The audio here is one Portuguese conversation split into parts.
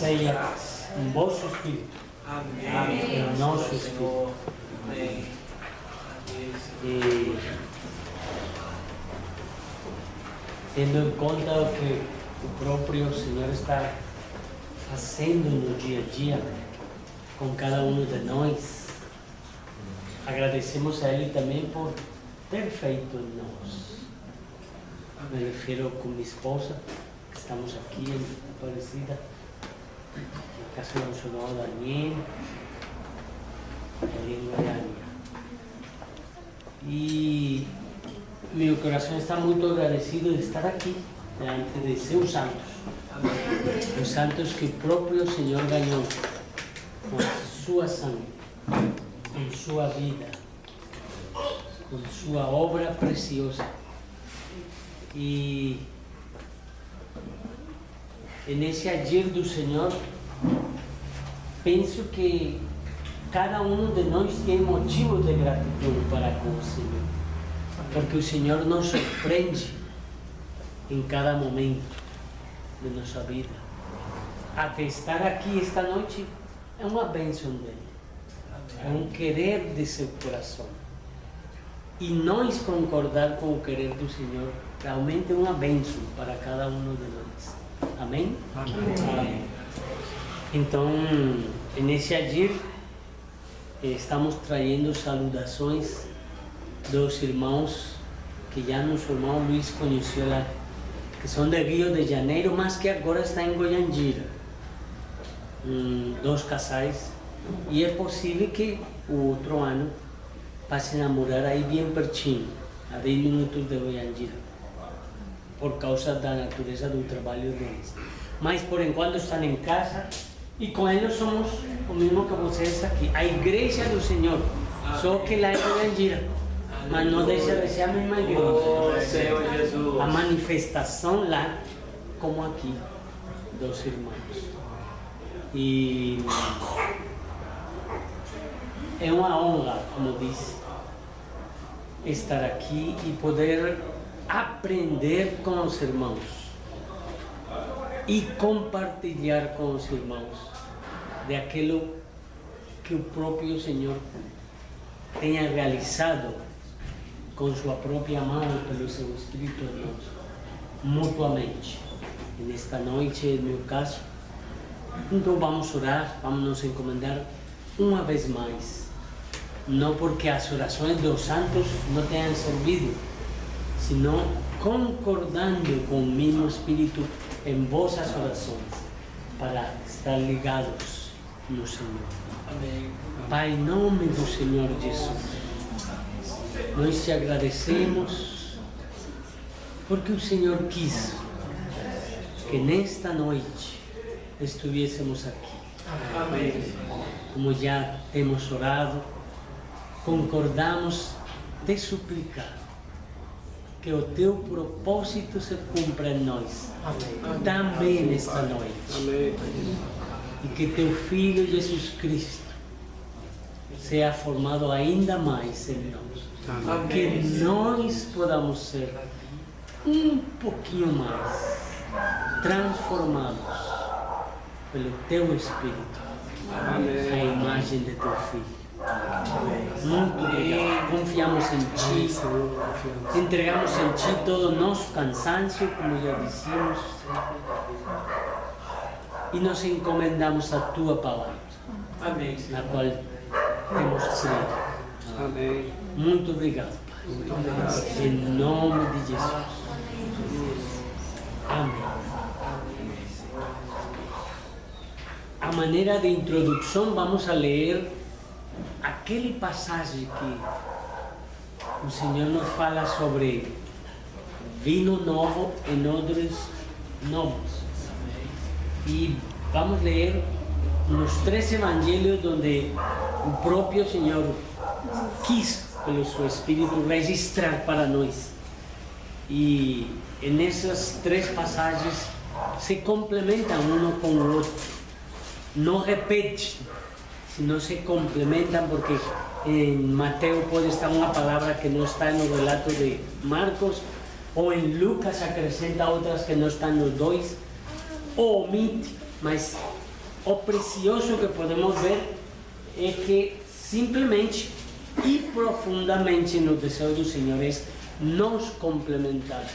seja um vosso espírito, em nosso espírito. E tendo em conta o que o próprio Senhor está fazendo no dia a dia com cada um de nós, agradecemos a Ele também por ter feito em nós. Me refiro com minha esposa, que estamos aqui em Aparecida, na casa do nosso irmão Daniel, ali em Goiânia. E meu coração está muito agradecido de estar aqui, diante de seus santos. Os santos que o próprio Senhor ganhou com a sua sangue, com sua vida, com sua obra preciosa. E nesse agir do Senhor, penso que cada um de nós tem motivo de gratidão para com o Senhor, porque o Senhor nos surpreende em cada momento de nossa vida. Até estar aqui esta noite é uma bênção dele, é um querer de seu coração. E nós concordar com o querer do Senhor realmente é uma bênção para cada um de nós. Amém? Amém. Então, nesse agir, estamos trazendo saudações dos irmãos que já nosso irmão Luiz conheceu lá, que são de Rio de Janeiro, mas que agora estão em Goiânia. Dois casais, e é possível que o outro ano passe a namorar aí bem pertinho, a 10 minutos de Goiânia, por causa da natureza do trabalho deles. Mas por enquanto estão em casa e com eles somos o mesmo que vocês aqui, a igreja do Senhor, só que lá é Goiânia, mas não deixa de ser a mesma igreja. A manifestação lá, como aqui, dos irmãos. E é uma honra, como disse, estar aqui e poder aprender com os irmãos e compartilhar com os irmãos de aquilo que o próprio Senhor tenha realizado com sua própria mão, pelo seu Espírito em nós, mutuamente. E nesta noite, no meu caso, então vamos orar, vamos nos encomendar uma vez mais. Não porque as orações dos santos não tenham servido, senão concordando com o mesmo Espírito em vossas orações, para estar ligados no Senhor. Amém. Pai, em nome do Senhor Jesus, nós te agradecemos porque o Senhor quis que nesta noite estivéssemos aqui. Amém. Como já temos orado, concordamos de suplicar que o teu propósito se cumpra em nós. Amém. Também nesta noite. Amém. E que teu Filho Jesus Cristo seja formado ainda mais em nós. Amém. Que nós podamos ser um pouquinho mais transformados pelo teu Espírito. Amém. A imagem de teu Filho. Muito obrigado. Confiamos em Ti, entregamos em Ti todo o nosso cansaço, como já dissemos, e nos encomendamos a Tua palavra, amém, na qual temos crido. Amém. Muito obrigado, Pai. Muito obrigado. Em nome de Jesus. Amém. A maneira de introdução, vamos a ler aquele passagem que o Senhor nos fala sobre vinho novo em odres novos. E vamos ler nos 3 evangelhos onde o próprio Senhor quis, pelo seu Espírito, registrar para nós. E nessas 3 passagens se complementam um com o outro. Não repete, senão se complementam, porque em Mateus pode estar uma palavra que não está no relato de Marcos, ou em Lucas acrescenta outras que não estão nos 2, ou omite, mas o precioso que podemos ver é que simplesmente e profundamente no desejo do Senhor é nos complementar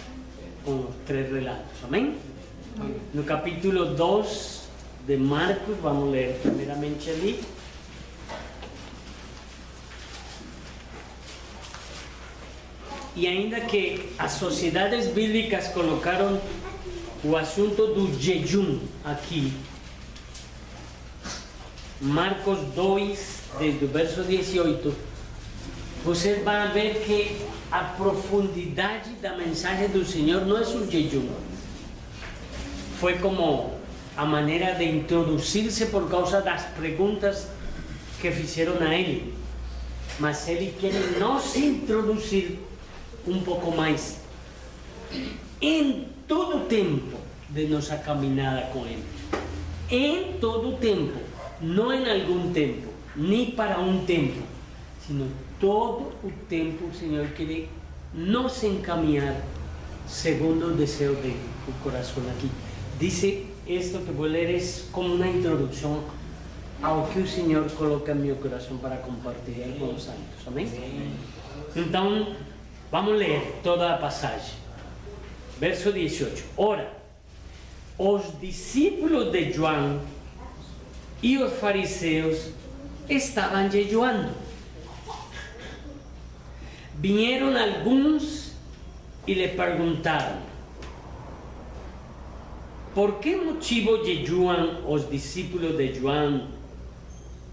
com os três relatos. Amém? No capítulo 2 de Marcos, vamos ler primeiramente ali. E ainda que as sociedades bíblicas colocaram o assunto do jejum aqui, Marcos 2, desde o verso 18, vocês vão ver que a profundidade da mensagem do Senhor não é o jejum. Foi como a maneira de introduzir-se por causa das perguntas que fizeram a ele. Mas ele quer nos introduzir um pouco mais em todo o tempo de nossa caminhada com ele. Em todo o tempo, não em algum tempo, nem para um tempo, sino todo o tempo o Senhor quer nos encaminhar segundo o desejo do coração aqui. Diz isto que vou ler é como uma introdução ao que o Senhor coloca em meu coração para compartilhar com os santos. Amém? Então, vamos ler toda a passagem. Verso 18. Ora, os discípulos de João e os fariseus estavam jejuando. Vieram alguns e lhe perguntaram: por que motivo jejuam os discípulos de João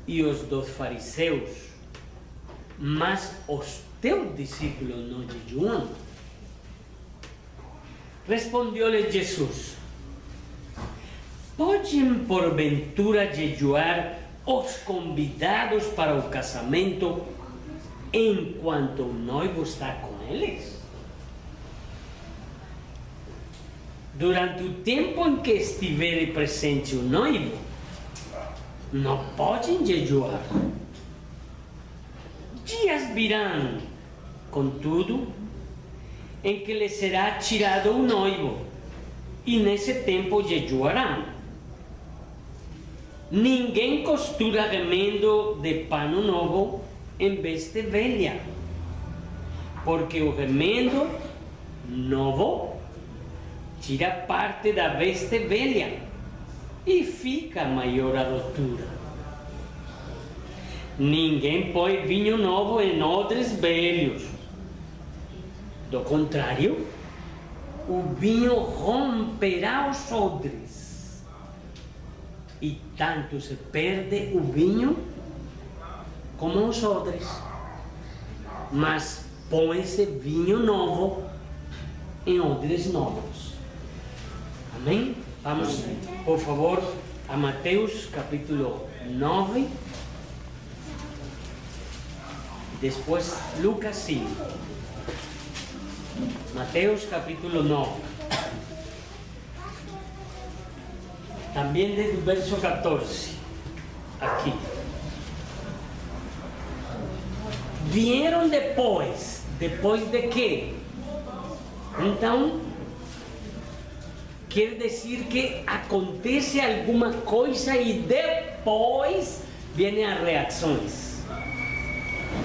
e os dos fariseus, mas os teus discípulos não jejuam? Respondeu-lhe Jesus: podem porventura jejuar os convidados para o casamento enquanto o noivo está com eles? Durante o tempo em que estiver presente o noivo, não podem jejuar. Dias virão, contudo, em que lhe será tirado o noivo, e nesse tempo jejuarão. Ninguém costura remendo de pano novo em vez de velha, porque o remendo novo tira parte da veste velha e fica maior a rotura. Ninguém põe vinho novo em odres velhos. Do contrário, o vinho romperá os odres, e tanto se perde o vinho como os odres. Mas põe-se vinho novo em odres novos. Amém? Vamos, por favor, a Mateus capítulo 9. Depois Lucas 5. Mateus capítulo 9. Também desde o verso 14. Aqui. Vieram depois. Depois de quê? Então, quer dizer que acontece alguma coisa e depois vêm as reações.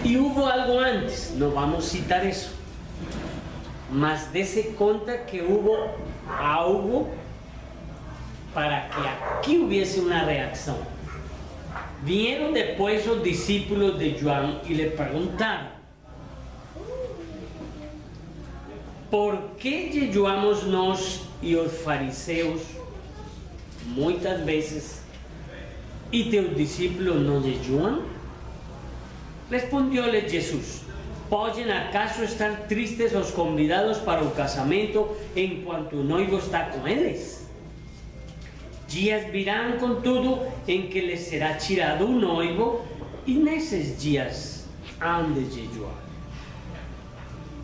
E houve algo antes, não vamos citar isso. Mas dê-se conta que houve algo para que aqui houvesse uma reação. Vieram depois os discípulos de João e lhe perguntaram: por que jejuamos nós e os fariseus muitas vezes e teus discípulos não jejuam? Respondeu-lhe Jesus: podem acaso estar tristes os convidados para o casamento enquanto o noivo está com eles? Dias virão, contudo, em que lhes será tirado o noivo, e nesses dias hão de jejuar.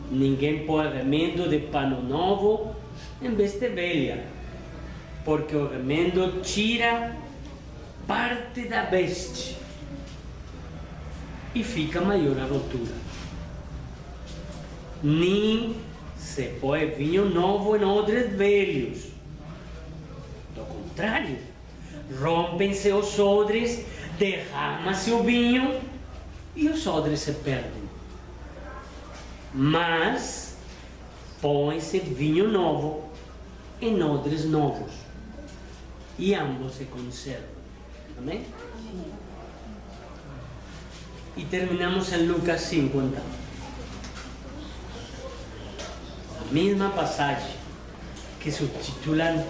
Ninguém põe remendo de pano novo em vez de velha, porque o remendo tira parte da veste e fica maior a rotura. Nem se põe vinho novo em odres velhos. Do contrário, rompem-se os odres, derrama-se o vinho e os odres se perdem. Mas põe-se vinho novo em odres novos e ambos se conservam. Amém? E terminamos em Lucas 5, então. A mesma passagem que se titula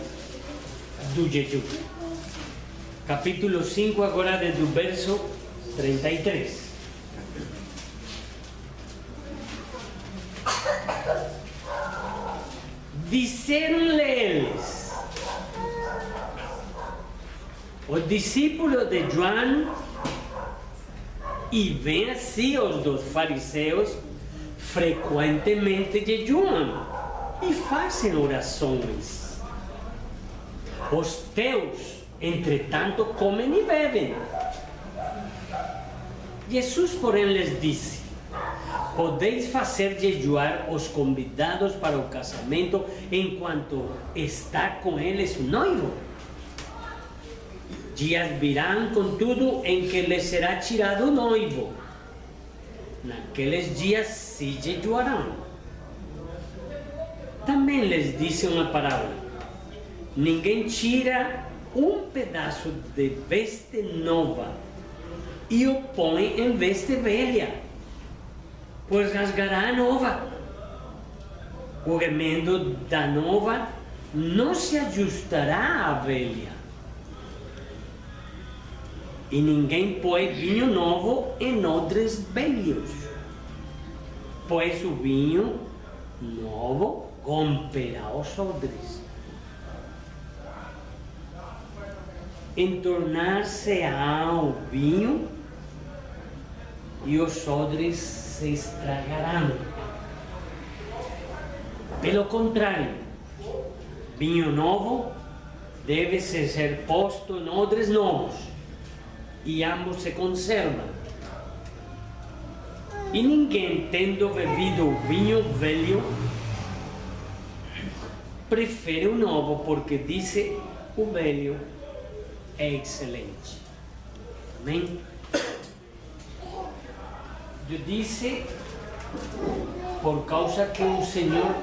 do jejum. Capítulo 5, agora desde o verso 33. Disseram-lhe eles, os discípulos de João, e vem assim os dos fariseus, frequentemente jejuam e fazem orações. Os teus, entretanto, comem e bebem. Jesus, porém, lhes disse: podeis fazer jejuar os convidados para o casamento enquanto está com eles o noivo? Dias virão, contudo, em que lhes será tirado o noivo. Naqueles dias se jejuarão. Também lhes disse uma parábola: ninguém tira um pedaço de veste nova e o põe em veste velha, pois rasgará a nova. O remendo da nova não se ajustará à velha. E ninguém põe vinho novo em odres velhos, pois o vinho novo romperá os odres, entornar-se-á o vinho e os odres se estragarão. Pelo contrário, vinho novo deve ser posto em odres novos, e ambos se conservam. E ninguém, tendo bebido o vinho velho, prefere o novo, porque disse: o velho é excelente. Amém? Eu disse, por causa que o Senhor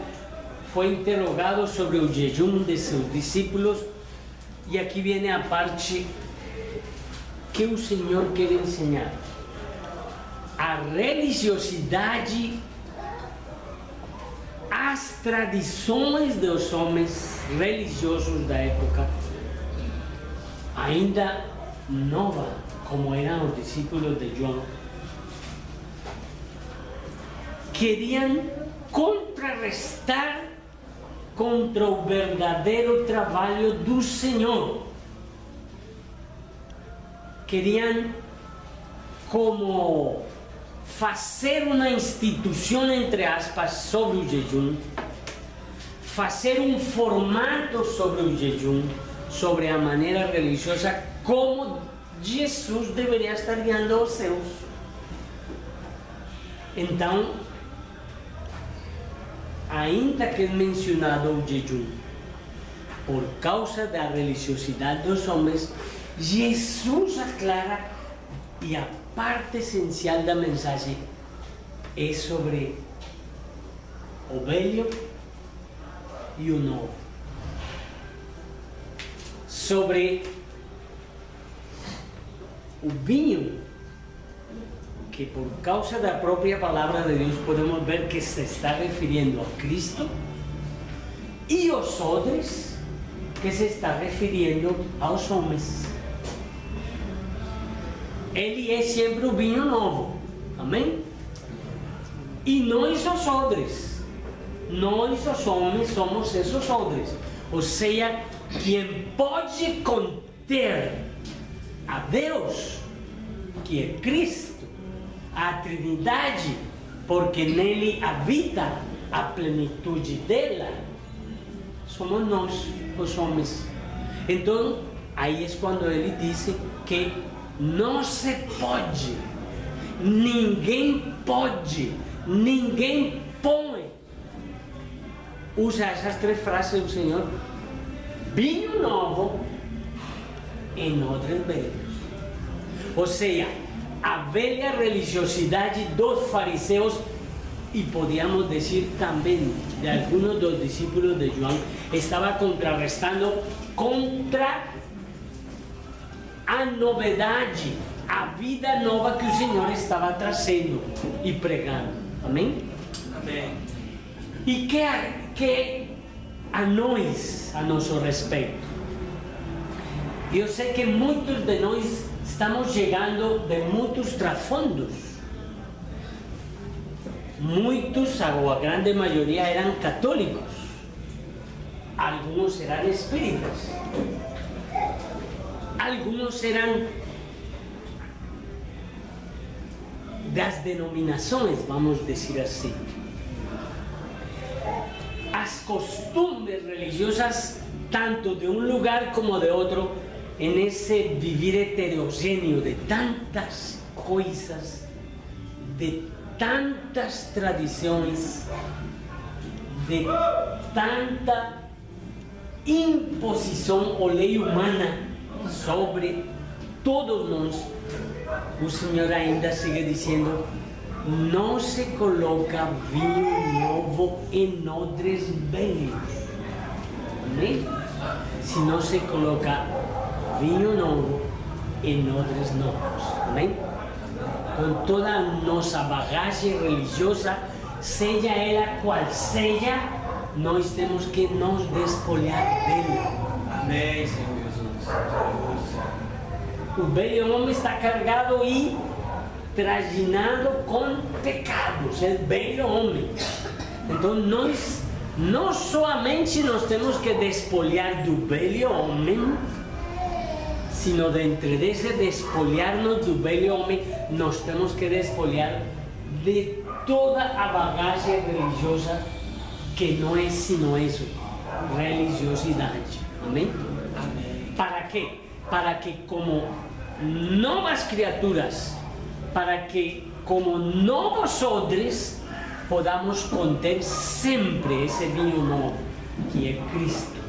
foi interrogado sobre o jejum de seus discípulos, e aqui vem a parte que o Senhor quer ensinar. A religiosidade, as tradições dos homens religiosos da época, ainda nova, como eram os discípulos de João, queriam contrarrestar contra o verdadeiro trabalho do Senhor. Queriam como fazer uma instituição, entre aspas, sobre o jejum, fazer um formato sobre o jejum, sobre a maneira religiosa, como Jesus deveria estar guiando os seus. Então, ainda que é mencionado o jejum, por causa da religiosidade dos homens, Jesus aclara, e a parte essencial da mensagem é sobre o velho e o novo, sobre o vinho, que por causa da própria palavra de Deus podemos ver que se está referindo a Cristo, e os odres, que se está referindo aos homens. Ele é sempre o vinho novo, amém? E nós os odres, nós os homens somos esses odres, ou seja, quem pode conter a Deus, que é Cristo, a Trindade, porque nele habita a plenitude dela, somos nós, os homens. Então, aí é quando ele disse que não se pode, ninguém põe. Usa essas três frases do Senhor: vinho novo em odres velhos. Ou seja, a velha religiosidade dos fariseus, e podíamos dizer também de alguns dos discípulos de João, estava contrarrestando contra a novidade, a vida nova que o Senhor estava trazendo e pregando. Amém? Amém. E que a nós, a nosso respeito, eu sei que muitos de nós estamos chegando de muitos trasfondos. Muitos, ou a grande maioria, eram católicos. Alguns eram espíritas. Alguns eram das denominações, vamos dizer assim. As costumbres religiosas, tanto de um lugar como de outro, em esse viver heterogêneo de tantas coisas, de tantas tradições, de tanta imposição ou lei humana sobre todos nós, o Senhor ainda sigue dizendo: não se coloca vinho novo em odres velhos. Amém? Se não se coloca vinho novo em odres novos. Amém? Com toda a nossa bagagem religiosa, seja ela qual seja, nós temos que nos despolhar dela. Amém, Senhor Jesus. O velho homem está carregado e trajinado com pecados, é velho homem. Então nós não somente nos temos que despolhar do velho homem, sino dentro desse despolhar-nos do velho homem, nós temos que despolhar de toda a bagagem religiosa que não é sino isso, religiosidade. Amém? Amém. ¿Para quê? Para que como novas criaturas, para que como novos odres podamos conter sempre esse vinho novo, que é Cristo,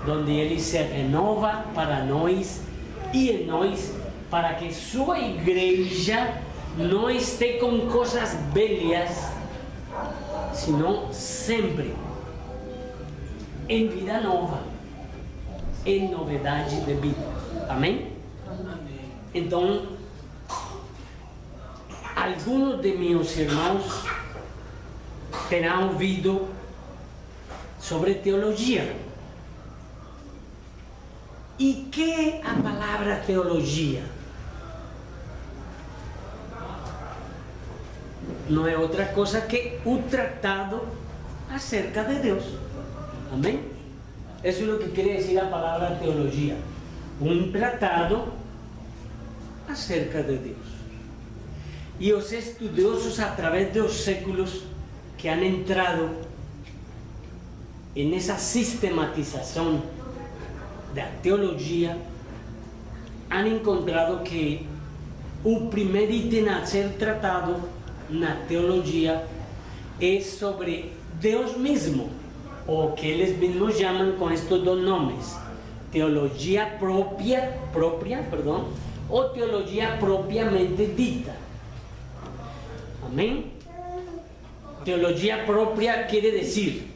onde Ele se renova para nós e em nós, para que sua igreja não esteja com coisas velhas, senão sempre em vida nova, em novidade de vida. Amém? Amém. Então, alguns de meus irmãos terão ouvido sobre teologia. E que é a palavra teologia? Não é outra coisa que o tratado acerca de Deus. Amém? Isso é o que quer dizer a palavra teologia. Um tratado acerca de Deus. E os estudiosos, através dos séculos, que han entrado nessa sistematização da teologia, han encontrado que o primeiro item a ser tratado na teologia é sobre Deus mesmo, ou que eles mesmos chamam com estes dois nomes: teologia própria, ou teologia propriamente dita. Amém? Teologia própria quer dizer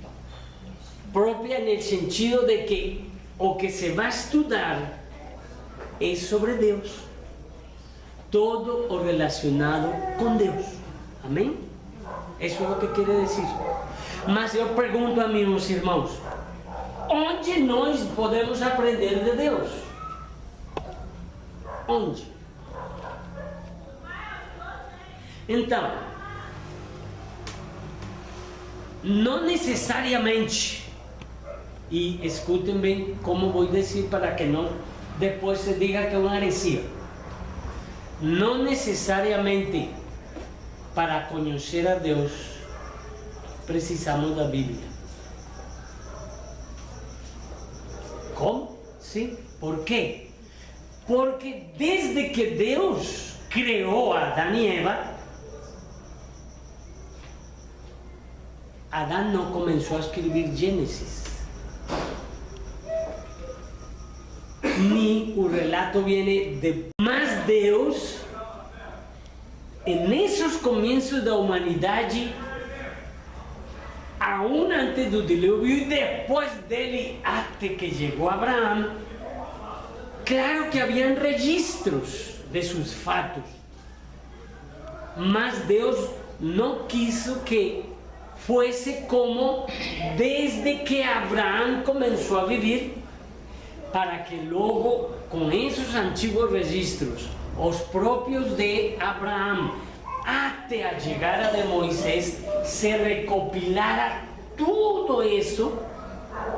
própria no sentido de que o que se vai estudar é sobre Deus, todo o relacionado com Deus. Amém? Isso é o que quer dizer. Mas eu pergunto a meus irmãos: onde nós podemos aprender de Deus? Onde? Então, não necessariamente, e escutem bem como vou dizer para que não depois se diga que é uma heresia, não necessariamente para conhecer a Deus precisamos da Bíblia. Como? Sim. Por quê? Porque desde que Deus criou Adão e Eva, Adão não começou a escrever Gênesis. ni o relato viene de más Deus, en esos comienzos da humanidade, aún antes do dilúvio e depois dele, até que chegou Abraão, claro que haviam registros de seus fatos, mas Deus não quis que fosse como desde que Abraão começou a viver, para que logo, com esses antigos registros, os próprios de Abraão, até a chegada de Moisés, se recopilara tudo isso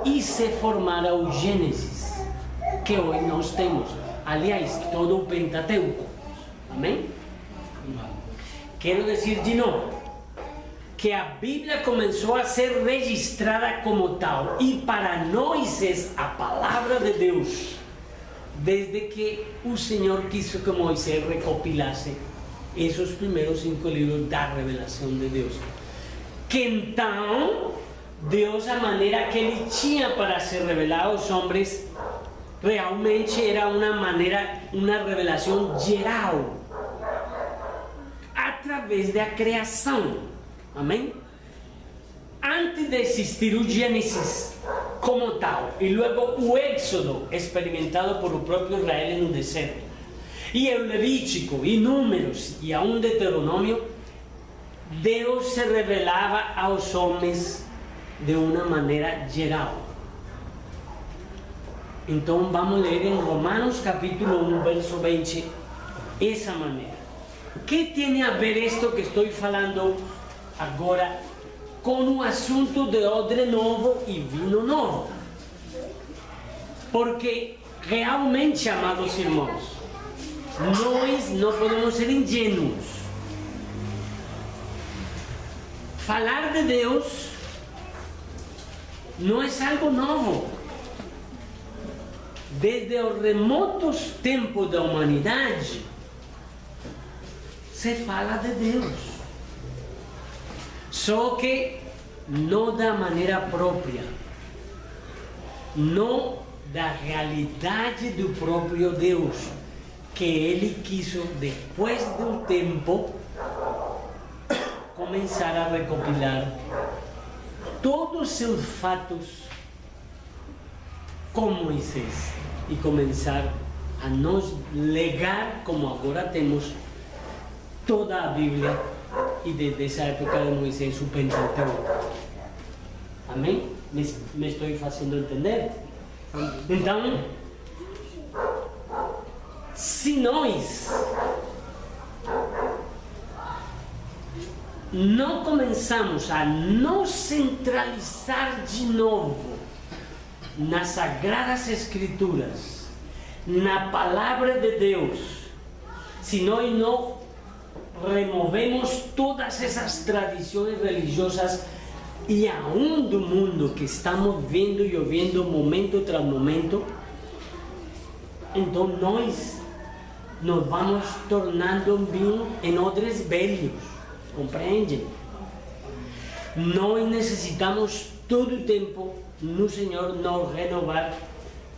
e se formara o Gênesis, que hoje nós temos. Aliás, todo o Pentateuco. Amém? Quero dizer de novo que a Bíblia começou a ser registrada como tal, e para nós é a palavra de Deus, desde que o Senhor quis que Moisés recopilasse esses primeiros 5 livros da revelação de Deus. Que então, Deus, a maneira que Ele tinha para se revelar aos homens, realmente era uma revelação geral, através da criação. Amém? Antes de existir o Gênesis como tal, e logo o Éxodo, experimentado por o próprio Israel no deserto, e o Levítico, e Números, e aún Deuteronômio, Deus se revelava aos homens de uma maneira geral. Então vamos ler em Romanos capítulo 1, verso 20, essa maneira. O que tem a ver isto que estou falando agora com o assunto de odre novo e vinho novo? Porque realmente, amados irmãos, nós não podemos ser ingênuos. Falar de Deus não é algo novo. Desde os remotos tempos da humanidade, se fala de Deus. Só que não da maneira própria, não da realidade do próprio Deus, que Ele quis, depois do tempo, começar a recopilar todos os seus fatos com Moisés e começar a nos legar, como agora temos, toda a Bíblia, e desde essa época de Moisés o Pentateuco. Amém? Me estou fazendo entender? Então, se nós não começamos a nos centralizar de novo nas Sagradas Escrituras, na Palavra de Deus, se nós não removemos todas essas tradições religiosas e aún do mundo que estamos vendo e ouvindo momento tras momento, então nós nos vamos tornando em odres velhos, compreende? Nós necessitamos todo o tempo no Senhor nos renovar,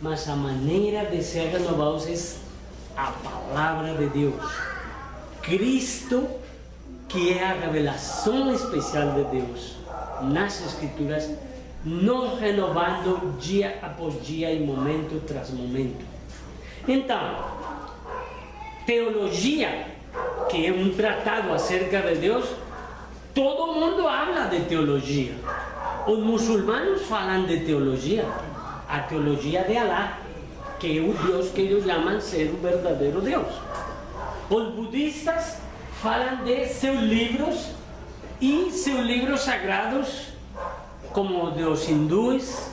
mas a maneira de ser renovados é a Palavra de Deus. Cristo, que é a revelação especial de Deus nas Escrituras, nos renovando dia após dia e momento tras momento. Então, teologia, que é um tratado acerca de Deus, todo mundo habla de teologia. Os muçulmanos falam de teologia, a teologia de Alá, que é o Deus que eles chamam ser o verdadeiro Deus. Os budistas falam de seus livros e seus livros sagrados, como os hindus.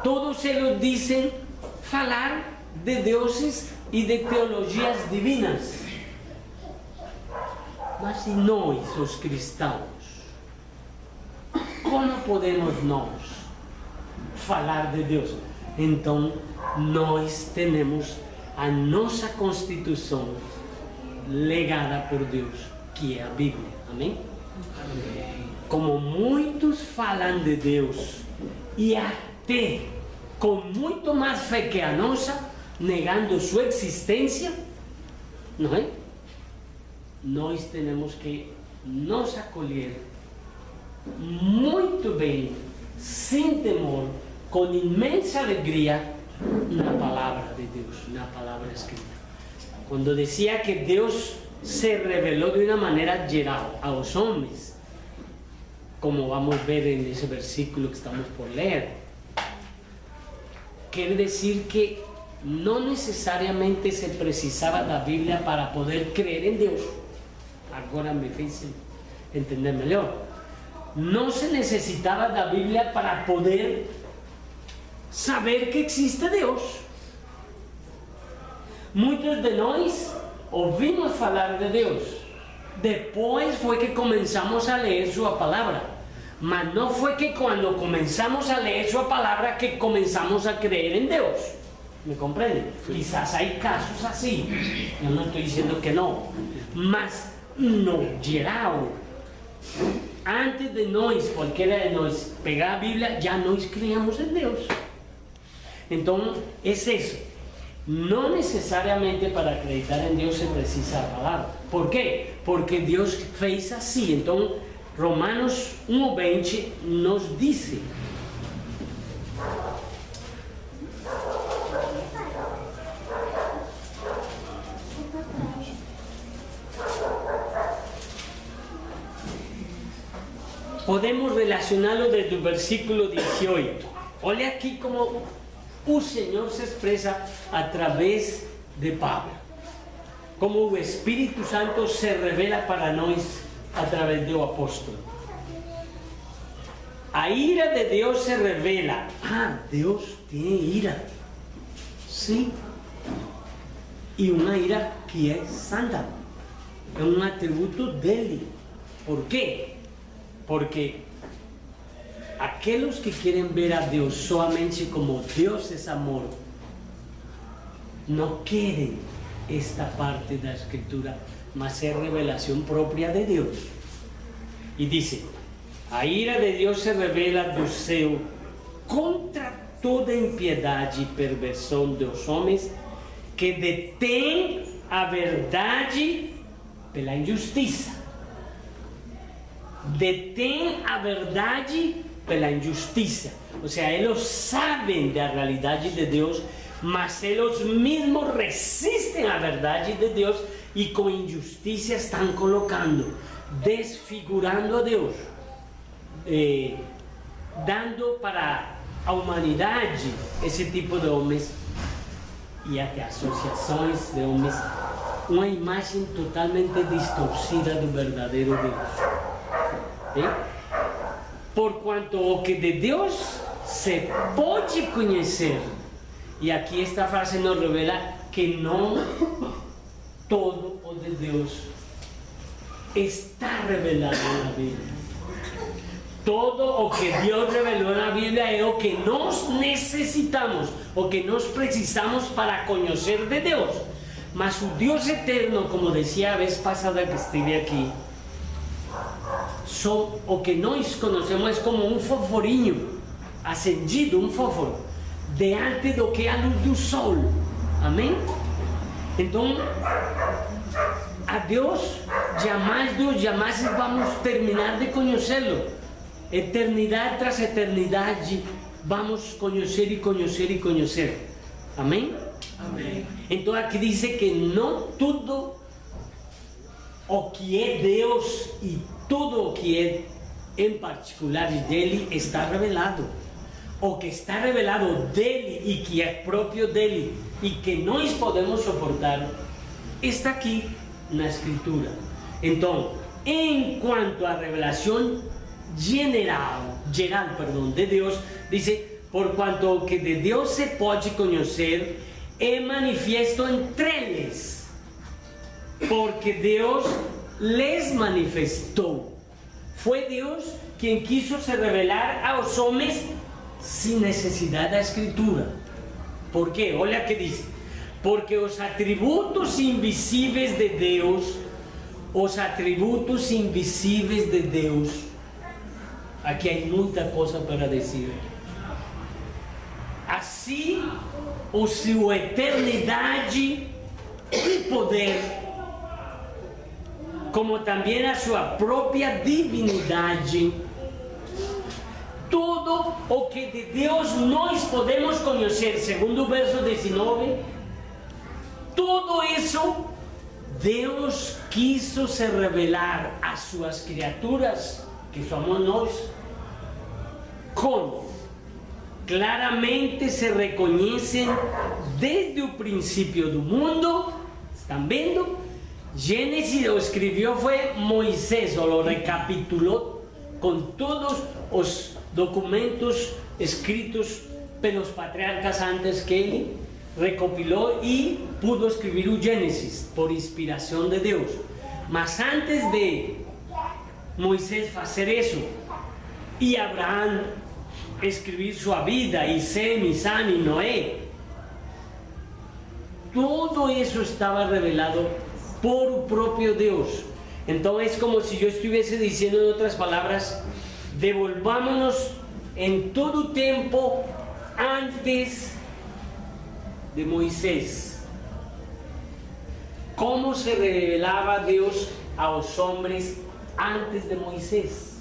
Todos eles dizem falar de deuses e de teologias divinas. Mas e nós, os cristãos, como podemos nós falar de Deus? Então, nós temos a nossa Constituição legada por Deus, que é a Bíblia. Amém? Amém. Como muitos falam de Deus e até com muito mais fé que a nossa, negando sua existência, não é? Nós temos que nos acolher muito bem, sem temor, com imensa alegria, na palavra de Deus, na palavra escrita. Quando dizia que Deus se revelou de uma maneira geral aos homens, como vamos ver nesse versículo que estamos por ler, quer dizer que não necessariamente se precisava da Bíblia para poder crer em Deus. Agora me fez entender melhor. Não se necessitava da Bíblia para poder saber que existe Deus. Muitos de nós ouvimos falar de Deus. Depois foi que começamos a ler sua palavra. Mas não foi que quando começamos a ler sua palavra que começamos a crer em Deus. Me compreende? Quizás há casos assim. Eu não estou dizendo que não. Mas, no geral, antes de nós, qualquer de nós, pegar a Bíblia, já nós criamos em Deus. Então, é isso. Não necessariamente para acreditar em Deus se precisa a palavra. Por quê? Porque Deus fez assim. Então, Romanos 1:20 nos diz: podemos relacioná-lo desde o versículo 18. Olha aqui como o Senhor se expressa através de Pablo. Como o Espírito Santo se revela para nós através do apóstolo. A ira de Deus se revela. Ah, Deus tem ira. Sim. E uma ira que é santa. É um atributo dele. Por quê? Porque aqueles que querem ver a Deus somente como Deus é amor, não querem esta parte da Escritura, mas é revelação própria de Deus. E diz: a ira de Deus se revela do céu contra toda impiedade e perversão dos homens que detêm a verdade pela injustiça. Detêm a verdade pela injustiça. Ou seja, eles sabem da realidade de Deus, mas eles mesmos resistem à verdade de Deus e com injustiça estão colocando, desfigurando a Deus, dando para a humanidade esse tipo de homens e até associações de homens uma imagem totalmente distorcida do verdadeiro Deus. Porquanto o que de Deus se pode conhecer, e aqui esta frase nos revela que não todo o de Deus está revelado na Bíblia. Todo o que Deus revelou na Bíblia é o que nós necessitamos, o que nós precisamos para conhecer de Deus. Mas o Deus eterno, como dizia a vez passada que estive aqui, só o que nós conhecemos como um foforinho acendido, um fósforo, diante do que é a luz do sol. Amém? Então, a Deus jamais vamos terminar de conhecê-lo. Eternidade tras eternidade vamos conhecer e conhecer e conhecer. Amém? Amém. Então aqui diz que não tudo o que é Deus e tudo o que é em particular dele está revelado. O que está revelado dele e que é próprio dele e que nós podemos suportar está aqui na Escritura. Então, enquanto a revelação geral de Deus, diz: porquanto o que de Deus se pode conhecer é manifesto entre eles, porque Deus les manifestou. Foi Deus quem quis se revelar aos homens sem necessidade da Escritura. Por quê? Olha o que diz: porque os atributos invisíveis de Deus, aqui há muita coisa para dizer. As si a sua eternidade e poder, como também a sua própria divinidade. Tudo o que de Deus nós podemos conhecer, segundo o verso 19, tudo isso Deus quis se revelar a suas criaturas, que somos nós. Como? Claramente se reconhecem desde o princípio do mundo. ¿Estão vendo? Gênesis o escreveu foi Moisés, ou lo recapitulou com todos os documentos escritos pelos patriarcas antes que ele recopilou e pudo escrever o Gênesis por inspiração de Deus. Mas antes de Moisés fazer isso e Abraão escrever sua vida, e Sem, e Sam e Noé, tudo isso estava revelado por o próprio Deus. Então é como se eu estivesse dizendo, em outras palavras, devolvámonos em todo o tempo antes de Moisés. Como se revelava Deus aos homens antes de Moisés?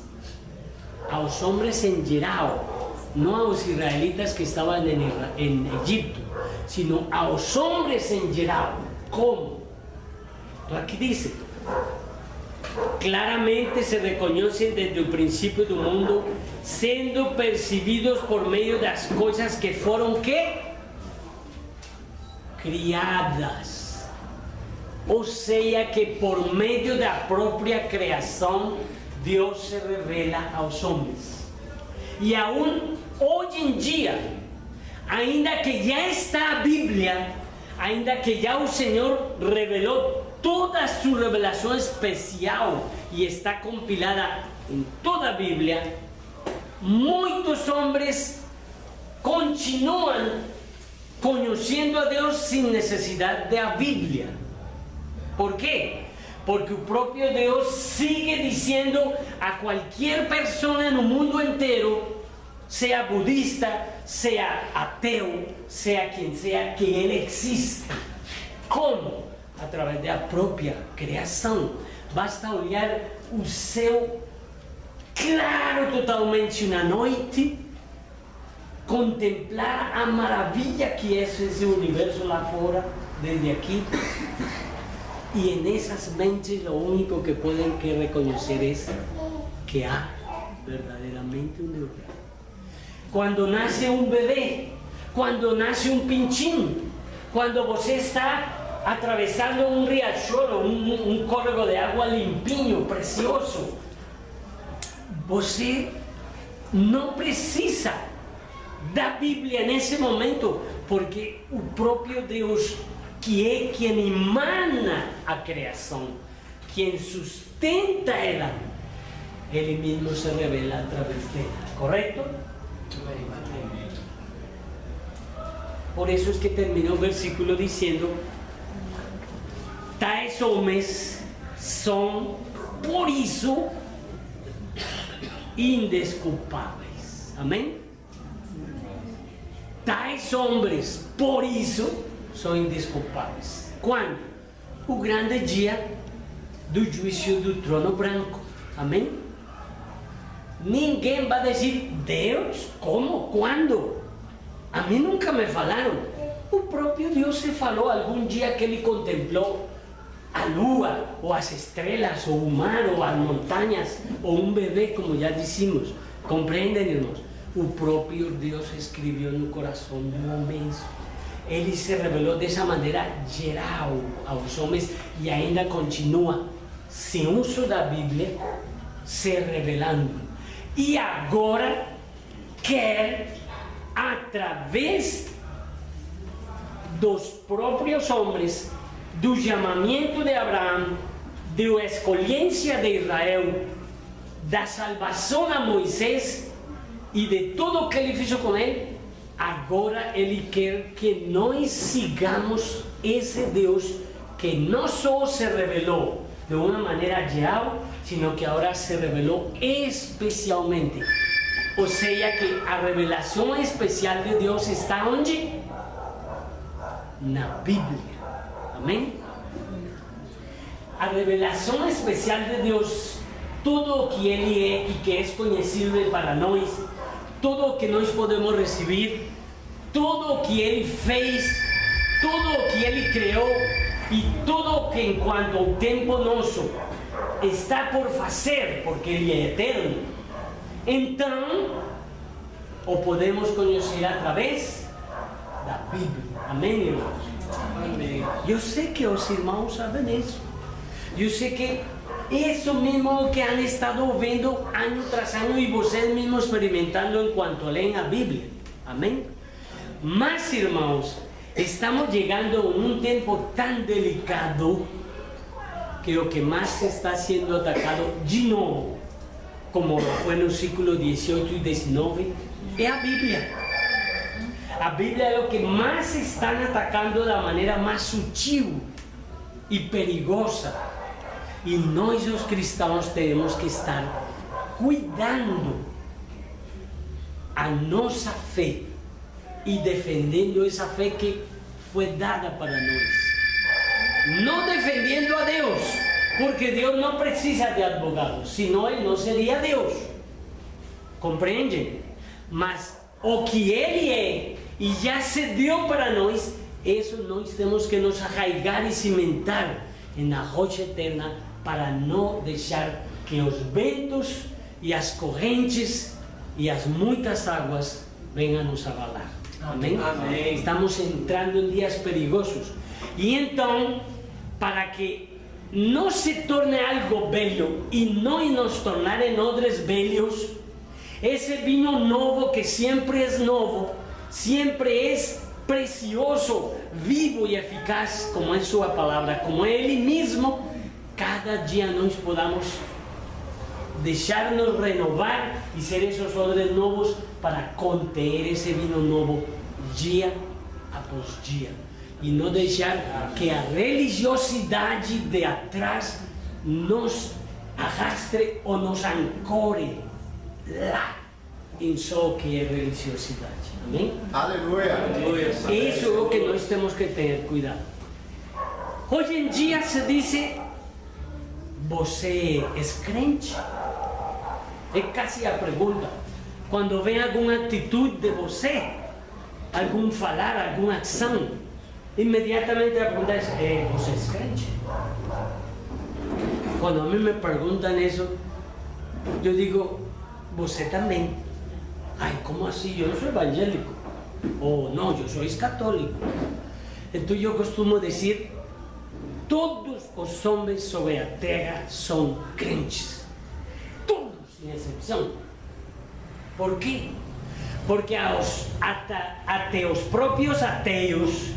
Aos homens em geral, não aos israelitas que estavam em Egipto, sino aos homens em geral. Como? Então aqui diz: claramente se reconhecem desde o princípio do mundo, sendo percebidos por meio das coisas que foram criadas. Ou seja, que por meio da própria criação Deus se revela aos homens. E aún hoje em dia, ainda que já está a Bíblia, ainda que já o Senhor revelou toda a sua revelação especial e está compilada em toda a Bíblia, muitos homens continuam conhecendo a Deus sem necessidade da Bíblia. ¿Por quê? Porque o próprio Deus sigue dizendo a qualquer pessoa no mundo inteiro, seja budista, seja ateu, seja quem seja, que Ele existe. Como? Através da própria criação. Basta olhar o céu claro totalmente uma noite, contemplar a maravilha que é esse universo lá fora, desde aqui, e nessas mentes o único que podem reconhecer é que há verdadeiramente um Deus. Quando nasce um bebê, quando nasce um pintinho, quando você está atravessando um riachuelo, um córrego de água limpinho, precioso, você não precisa da Bíblia nesse momento, porque o próprio Deus, que é quem emana a criação, quem sustenta ela, Ele mesmo se revela através dela, correto? Por isso é que termina o versículo dizendo: tais homens são, por isso, indesculpáveis. Amém? Tais homens, por isso, são indesculpáveis. Quando? O grande dia do juízo do trono branco. Amém? Ninguém vai dizer: Deus, como? Quando? A mim nunca me falaram. O próprio Deus se falou algum dia que Ele contemplou a lua, ou as estrelas, ou o mar, ou as montanhas, ou um bebê, como já dissemos. Compreendem, irmãos? O próprio Deus escreveu no coração do homem. Ele se revelou dessa maneira geral aos homens e ainda continua, sem uso da Bíblia, se revelando. E agora quer, através dos próprios homens, do chamamento de Abraão, da escolhência de Israel, da salvação a Moisés e de tudo o que ele fez com ele, agora Ele quer que nós sigamos esse Deus que não só se revelou de uma maneira geral, sino que agora se revelou especialmente O sea que a revelación especial de Deus está onde? Na Bíblia. Amém? A revelação especial de Deus, tudo o que Ele é e que é conhecido para nós, tudo o que nós podemos receber, tudo o que Ele fez, tudo o que Ele criou e tudo o que enquanto o tempo nosso está por fazer, porque Ele é eterno. Então, o podemos conhecer através da Bíblia. Amém, irmãos? Amém. Eu sei que os irmãos sabem isso. Eu sei que isso mesmo que han estado ouvindo ano tras ano e vocês mesmos experimentando enquanto leem a Bíblia. Amém? Mas, irmãos, estamos chegando a um tempo tão delicado que o que mais está sendo atacado de novo, como foi no século XVIII e XIX, é a Bíblia. A Bíblia é o que mais estão atacando da maneira mais sutil e perigosa. E nós, os cristãos, temos que estar cuidando a nossa fé e defendendo essa fé que foi dada para nós. Não defendendo a Deus, porque Deus não precisa de advogados, senão Ele não seria Deus. Compreendem? Mas o que Ele é e já se deu para nós, isso nós temos que nos arraigar e cimentar na rocha eterna para não deixar que os ventos e as correntes e as muitas águas venham nos abalar. Amém? Amém. Estamos entrando em dias perigosos. E então, para que não se torne algo velho e não nos tornar em odres velhos, esse vinho novo que sempre é novo, sempre é precioso, vivo e eficaz, como é sua palavra, como é Ele mesmo, cada dia nós podamos deixar-nos renovar e ser esses odres novos para conter esse vinho novo dia após dia. E não deixar que a religiosidade de atrás nos arrastre ou nos ancore lá em só o que é religiosidade. Amém? Aleluia. Aleluia. Isso é o que nós temos que ter cuidado. Hoje em dia se diz: você é crente? É quase a pergunta. Quando vem alguma atitude de você, algum falar, alguma ação, imediatamente a pergunta é: você é crente? Quando a mim me perguntam isso, eu digo: você também. Ai, como assim? Eu não sou evangélico. Ou não, eu sou católico. Então eu costumo dizer: todos os homens sobre a terra são crentes. Todos, sem exceção. Por quê? Porque até os próprios ateus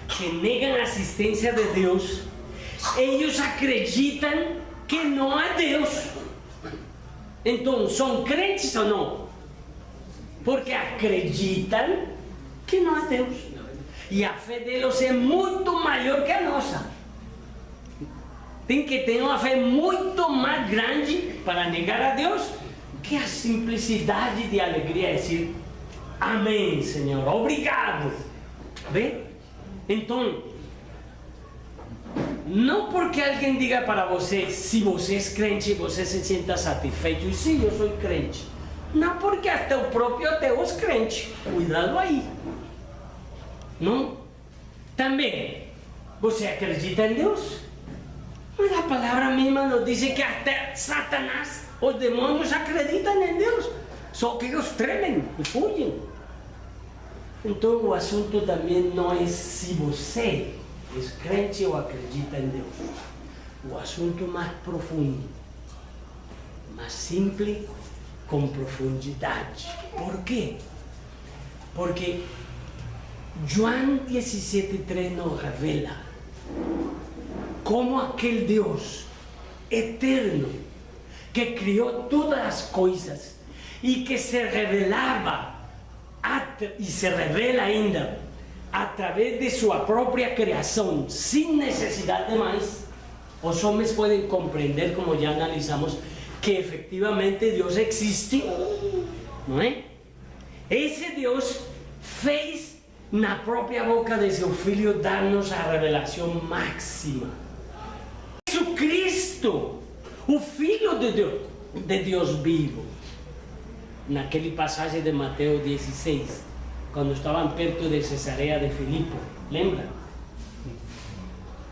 que negam a existência de Deus, eles acreditam que não há Deus. Então, são crentes ou não? Porque acreditam que não há Deus. E a fé deles é muito maior que a nossa. Tem que ter uma fé muito mais grande para negar a Deus que a simplicidade de alegria é dizer: amém, Senhor, obrigado. Vê? Então, não porque alguém diga para você, se você é crente, você se sinta satisfeito. E sim, eu sou crente. Não, porque até o próprio ateu é crente. Cuidado aí. Não? Também, você acredita em Deus? Mas a palavra mesma nos diz que até Satanás, os demônios acreditam em Deus. Só que eles tremem e fugem. Então o assunto também não é se você é crente ou acredita em Deus. O assunto mais profundo, mais simples, com profundidade. Por quê? Porque João 17,3 nos revela como aquele Deus eterno que criou todas as coisas e que se revelava e se revela ainda através de sua própria criação, sem necessidade de mais, os homens podem compreender, como já analisamos, que efectivamente Deus existe não é? Esse Deus fez na própria boca de seu Filho dar-nos a revelação máxima. Jesus Cristo, o Filho de Deus vivo, naquele passagem de Mateus 16, quando estavam perto de Cesareia de Filipe, lembra?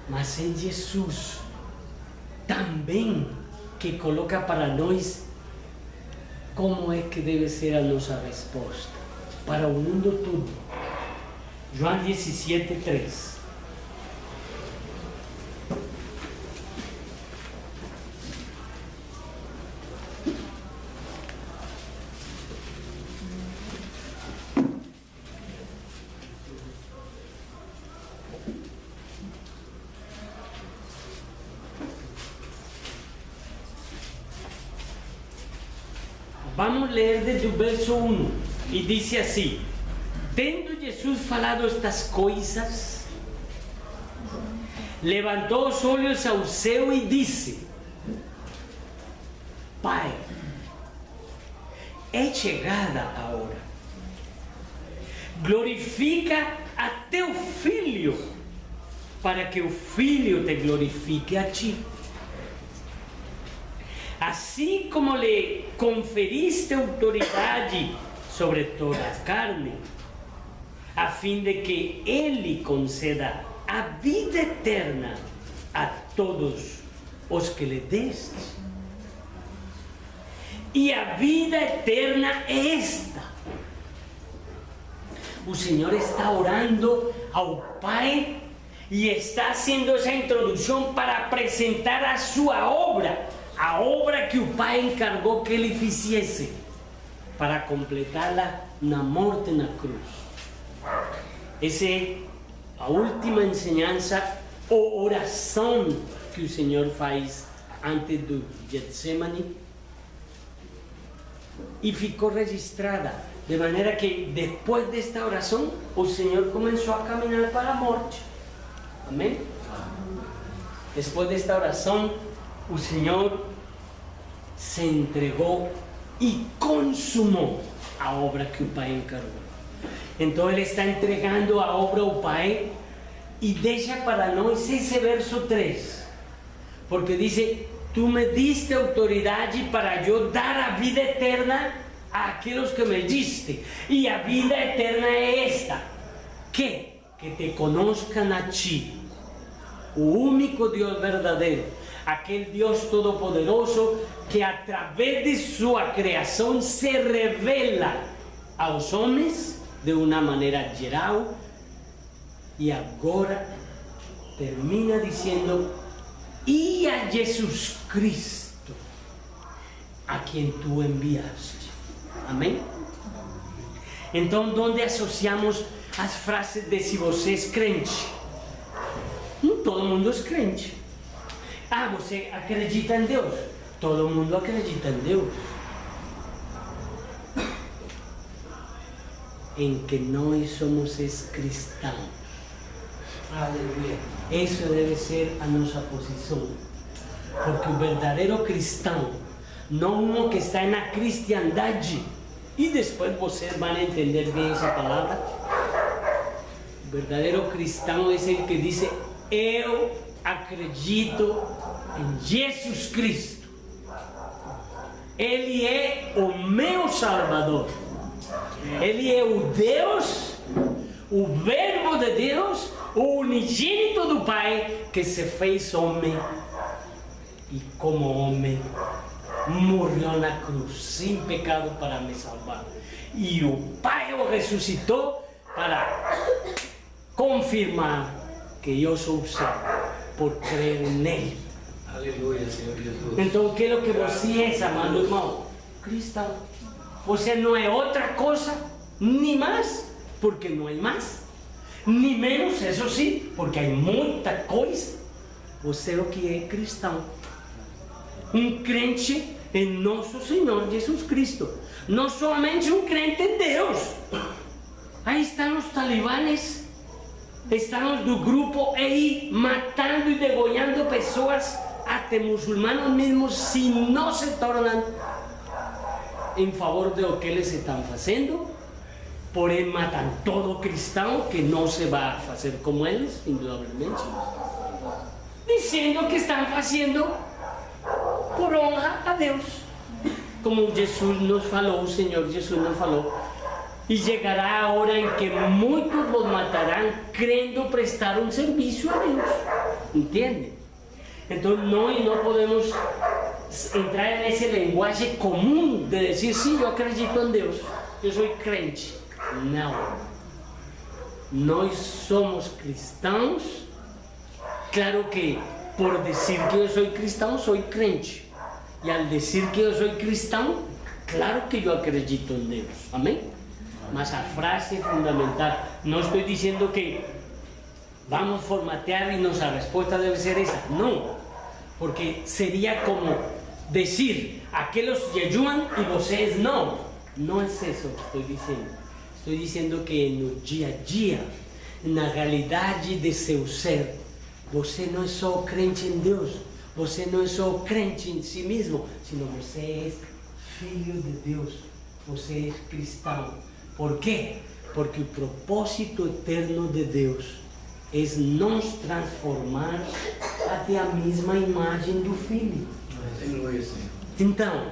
Mas é Jesus também que coloca para nós como é que deve ser a nossa resposta para o mundo todo. João 17:3. Vamos ler desde o verso 1, e diz assim: tendo Jesus falado estas coisas, levantou os olhos ao céu e disse: Pai, é chegada a hora, glorifica a teu Filho, para que o Filho te glorifique a ti. Assim como lhe conferiste autoridade sobre toda a carne, a fim de que ele conceda a vida eterna a todos os que lhe deste. E a vida eterna é esta: o Senhor está orando ao Pai e está haciendo essa introdução para apresentar a sua obra, a obra que o Pai encargou que ele fizesse, para completá-la na morte na cruz. Essa é a última ensinança ou oração que o Senhor faz antes do Getsemane, e ficou registrada, de maneira que depois desta oração o Senhor começou a caminhar para a morte. Amém? Depois desta oração o Senhor se entregou e consumou a obra que o Pai encargou. Então ele está entregando a obra ao Pai e deixa para nós esse verso 3, porque diz: tu me diste autoridade para eu dar a vida eterna àqueles que me diste, e a vida eterna é esta, que te conozcan a ti, o único Deus verdadeiro, aquele Deus todo-poderoso que através de sua criação se revela aos homens de uma maneira geral, e agora termina dizendo: e a Jesus Cristo, a quem tu enviaste. Amém? Então, onde associamos as frases de se você é crente? Todo mundo é crente. Ah, você acredita em Deus? Todo mundo acredita em Deus. Em que nós somos cristãos. Aleluia. Isso deve ser a nossa posição. Porque o verdadeiro cristão, não um que está na cristiandade, e depois vocês vão entender bem essa palavra. O verdadeiro cristão é aquele que diz: eu acredito em Jesus Cristo. Ele é o meu Salvador. Ele é o Deus, o Verbo de Deus, o unigênito do Pai, que se fez homem e como homem morreu na cruz sem pecado para me salvar. E o Pai o ressuscitou para confirmar que eu sou salvo por crer nele. Aleluia, Senhor Jesus. Então, quero que você é, amado irmão, cristão. Você não é outra coisa, nem mais, porque não é mais, nem menos, isso sim, porque há muita coisa. Você é o que é cristão. Um crente em nosso Senhor Jesus Cristo. Não somente um crente em Deus. Aí estão os talibanes, estão do grupo aí matando e degolhando pessoas, até muçulmanos mesmo, se não se tornam em favor do que eles estão fazendo, porém matam todo cristão que não se vai fazer como eles, indudablemente, dizendo que estão fazendo por honra a Deus, como Jesus nos falou, o Senhor Jesus nos falou. E chegará a hora em que muitos os matarão crendo prestar um serviço a Deus, entende? Então nós não podemos entrar nesse linguagem comum de dizer, sim, eu acredito em Deus, eu sou crente. Não. Nós somos cristãos. Claro que por dizer que eu sou cristão, sou crente. E ao dizer que eu sou cristão, claro que eu acredito em Deus. Amém? Mas a frase é fundamental. Não estou dizendo que vamos formatear e nossa resposta deve ser essa. Não. Porque seria como dizer, aqueles jejuam e vocês não. Não é isso que estou dizendo. Estou dizendo que no dia a dia, na realidade de seu ser, você não é só crente em Deus, você não é só crente em si mesmo, sino você é filho de Deus, você é cristão. Por quê? Porque o propósito eterno de Deus é nos transformar até a mesma imagem do Filho. Então,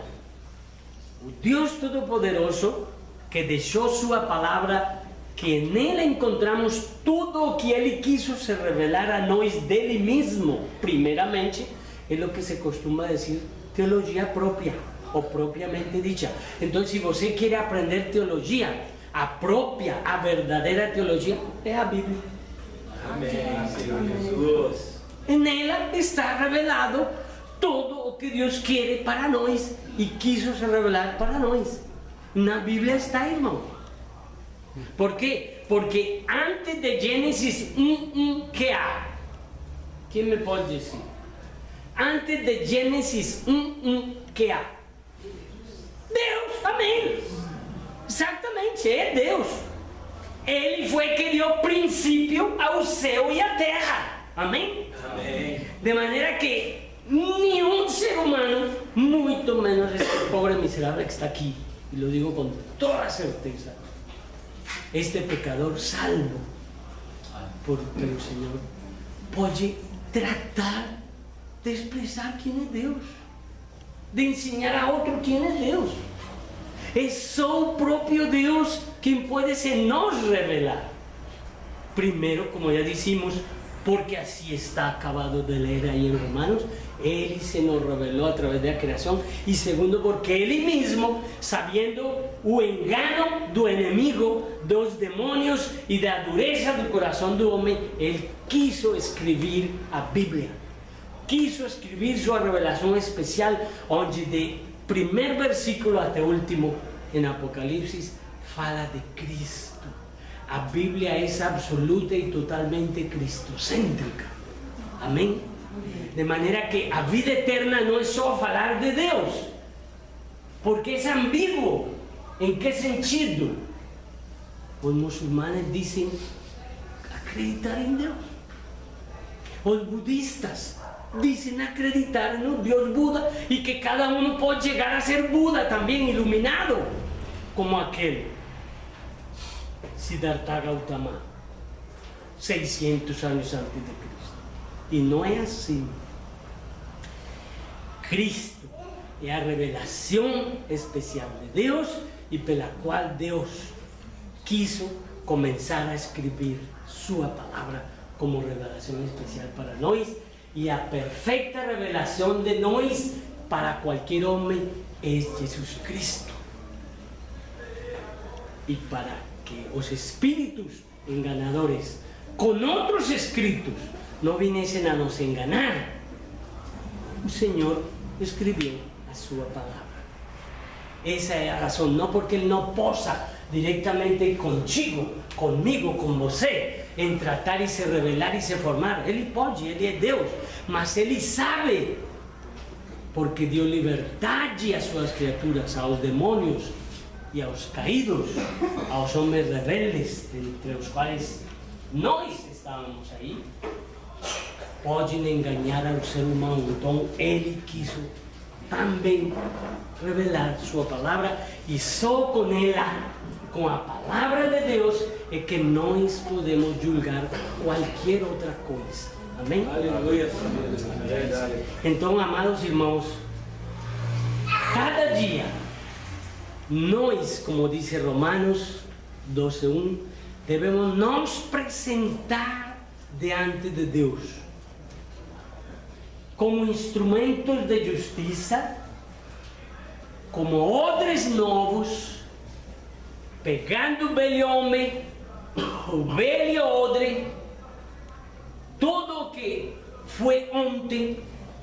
o Deus Todo-Poderoso, que deixou sua palavra, que nela encontramos tudo o que Ele quis se revelar a nós dele mesmo, primeiramente, é o que se costuma dizer teologia própria, ou propriamente dicha. Então, se você quer aprender teologia, a própria, a verdadeira teologia é a Bíblia. Amém, Senhor Jesus. E nela está revelado tudo o que Deus quer para nós e quis se revelar para nós. Na Bíblia está, irmão. Por quê? Porque antes de Gênesis 1:1, que há? Quem me pode dizer? Antes de Gênesis 1:1, que há? Deus, amém. Exatamente, é Deus. Ele foi que deu princípio ao céu e à terra. Amém? Amém. De maneira que nenhum ser humano, muito menos este pobre miserável que está aqui, e lo digo com toda certeza, este pecador salvo pelo Senhor, pode tratar de expressar quem é Deus, de ensinar a outro quem é Deus. É só o próprio Deus quem pode se nos revelar. Primeiro, como já dissemos, porque assim está acabado de ler aí em Romanos, Ele se nos revelou a través da criação. E segundo, porque Ele mesmo, sabendo o engano do inimigo, dos demônios e da dureza do coração do homem, Ele quis escrever a Bíblia. Quis escrever sua revelação especial, onde de primeiro versículo até o último, em Apocalipse, fala de Cristo. A Bíblia é absoluta e totalmente cristocêntrica. Amém? De maneira que a vida eterna não é só falar de Deus, porque é ambíguo. Em que sentido? Os muçulmanos dizem acreditar em Deus. Os budistas dizem acreditar no Deus Buda e que cada um pode chegar a ser Buda também, iluminado, como aquele Siddhartha Gautama, 600 anos antes de Cristo. E não é assim. Cristo é a revelação especial de Deus e pela qual Deus quis começar a escrever sua palavra como revelação especial para nós. E a perfeita revelação de nós para qualquer homem é Jesus Cristo. E para que os espíritos enganadores com outros escritos não viessem a nos enganar, o Senhor escreveu a sua palavra. Essa é a razão, não porque Ele não possa diretamente contigo, comigo, com você, em tratar e se revelar e se formar. Ele pode, Ele é Deus, mas Ele sabe, porque deu liberdade às suas criaturas, aos demônios e aos caídos, aos homens rebeldes, entre os quais nós estávamos aí, podem enganar ao ser humano. Então Ele quis também revelar sua palavra, e só com ela, com a palavra de Deus, é que nós podemos julgar qualquer outra coisa. Amém? Aleluia. Verdade. Então, amados irmãos, cada dia, nós, como diz Romanos 12:1, devemos nos apresentar diante de Deus como instrumentos de justiça, como odres novos, pegando o velho homem, o velho odre, tudo o que foi ontem,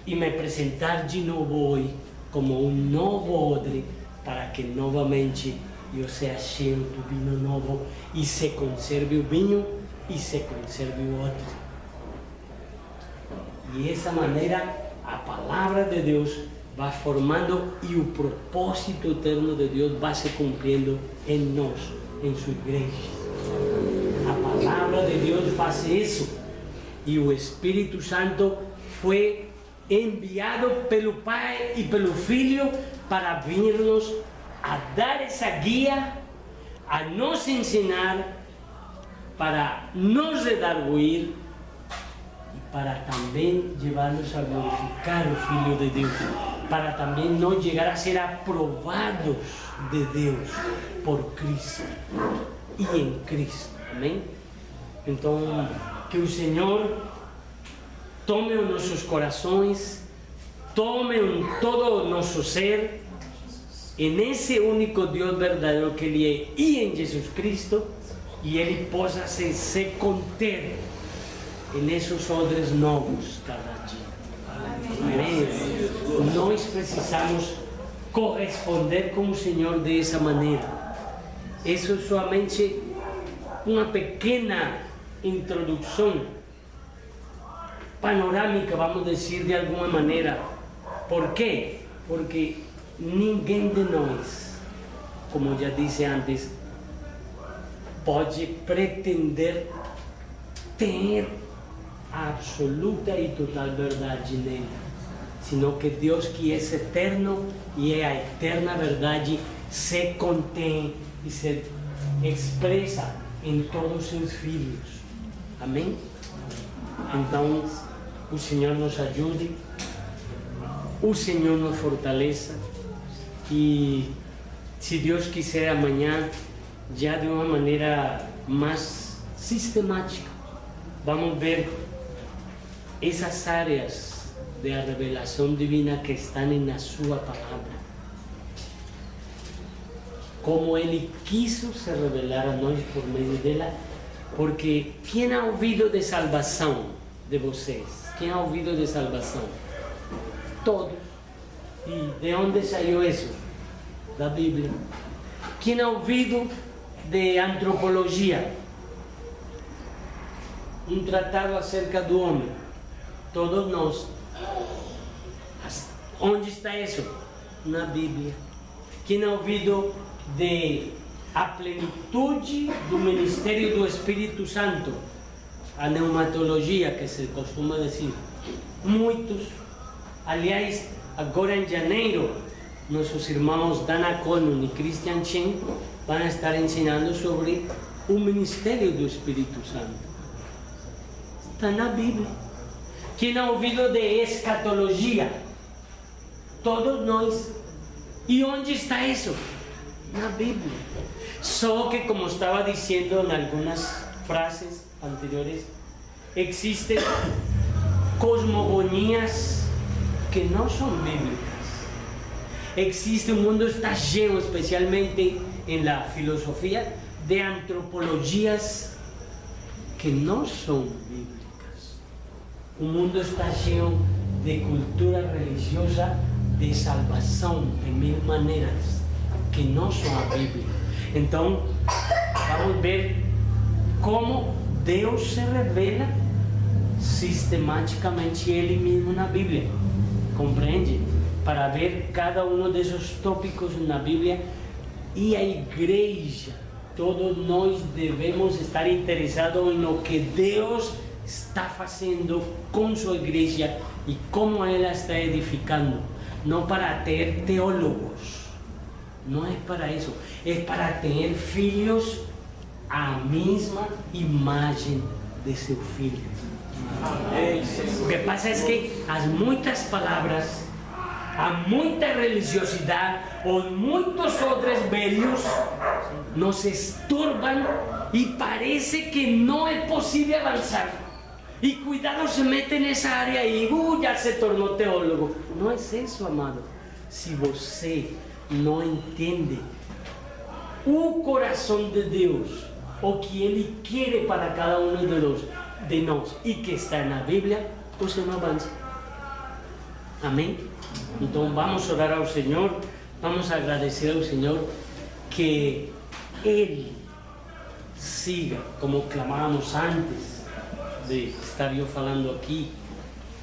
e me apresentar de novo hoje como um novo odre, para que novamente eu seja cheio do vinho novo, e se conserve o vinho e se conserve o odre. E dessa maneira a palavra de Deus vai formando, e o propósito eterno de Deus vai se cumprindo em nós, em sua igreja. A palavra de Deus faz isso, e o Espírito Santo foi enviado pelo Pai e pelo Filho para vir-nos a dar essa guia, a nos ensinar, para nos redarguir e para também levar-nos a glorificar o Filho de Deus, para também nós chegar a ser aprovados de Deus por Cristo e em Cristo. Amém? Então, que o Senhor tome os nossos corações, tome todo o nosso ser, nesse único Deus verdadeiro que Ele é, e em Jesus Cristo, e Ele possa se conter nesses odres novos cada dia. Amém? Nós precisamos corresponder com o Senhor dessa maneira. Isso é somente uma pequena introdução panorâmica, vamos dizer de alguma maneira. Por quê? Porque ninguém de nós, como já disse antes, pode pretender ter a absoluta e total verdade nele, senão que Deus, que é eterno e é a eterna verdade, se contém e se expressa em todos os seus filhos. Amém? Então, o Senhor nos ajude, o Senhor nos fortaleça, e se Deus quiser, amanhã, já de uma maneira mais sistemática, vamos ver essas áreas da revelação divina que estão na sua palavra, como Ele quis se revelar a nós por meio dela. Porque quem ha ouvido de salvação de vocês? Quem ha ouvido de salvação? Todos. E de onde saiu isso? Da Bíblia. Quem ha ouvido de antropologia? Um tratado acerca do homem. Todos nós. Onde está isso? Na Bíblia. Quem ha ouvido de a plenitude do ministério do Espírito Santo, a pneumatologia, que se costuma dizer? Muitos. Aliás, agora em janeiro, nossos irmãos Dana Conun e Christian Chen vão estar ensinando sobre o ministério do Espírito Santo. Está na Bíblia. Quem ha ouvido de escatologia? Todos nós. E onde está isso? Na Bíblia. Só que, como estava dizendo em algumas frases anteriores, existem cosmogonias que não são bíblicas. Existe, o mundo está cheio, especialmente na filosofia, de antropologias que não são bíblicas. O mundo está cheio de cultura religiosa de salvação de mil maneiras que não são a Bíblia. Então, vamos ver como Deus se revela sistematicamente Ele mesmo na Bíblia. Compreende? Para ver cada um desses tópicos na Bíblia, e a igreja, todos nós devemos estar interessados no que Deus está fazendo com sua igreja e como ela está edificando. no para ter teólogos, não é para isso, é para ter filhos à mesma imagem de seu filho. O que passa é que há muitas palavras, há muita religiosidade ou muitos outros velhos nos estorban e parece que não é possível avançar. E cuidado, se mete nessa área e já se tornou teólogo. Não é isso, amado. Se você não entende o coração de Deus, o que Ele quer para cada um de nós e que está na Bíblia, você não avança. Amém? Então vamos orar ao Senhor, vamos agradecer ao Senhor que Ele siga, como clamamos antes de estar eu falando aqui,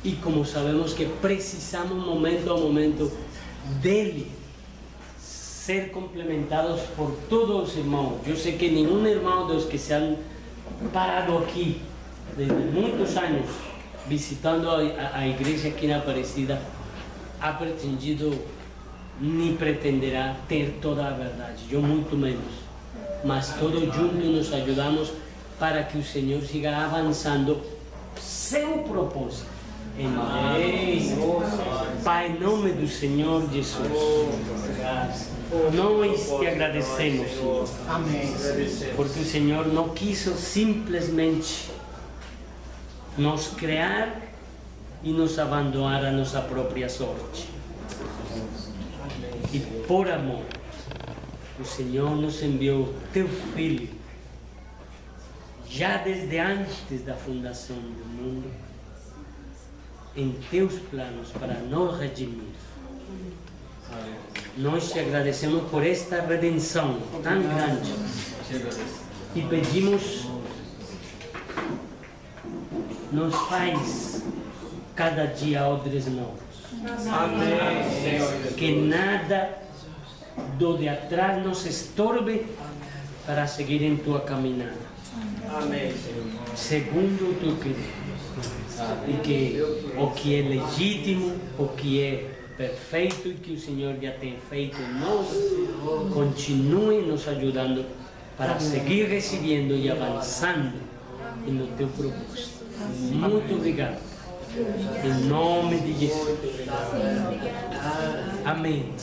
e como sabemos que precisamos momento a momento dele ser complementados por todos os irmãos. Eu sei que nenhum irmão dos que se han parado aqui desde muitos anos visitando a igreja aqui na Aparecida ha pretendido nem pretenderá ter toda a verdade, eu muito menos, mas todos juntos nos ajudamos para que o Senhor siga avançando seu propósito. Amém. Pai, em nome do Senhor Jesus, nós te agradecemos, Senhor. Amém. Porque o Senhor não quis simplesmente nos criar e nos abandonar a nossa própria sorte. E por amor, o Senhor nos enviou teu Filho, já desde antes da fundação do mundo, em teus planos para nos redimir. Nós te agradecemos por esta redenção tão grande e pedimos, nos faz cada dia odres novos. Amém. Que nada do de atrás nos estorbe para seguir em tua caminhada. Amém, Senhor. Segundo o teu querer. E que o que é legítimo, o que é perfeito e que o Senhor já tem feito em nós, continue nos ajudando para seguir recebendo e avançando no teu propósito. Muito obrigado. Em nome de Jesus. Amém.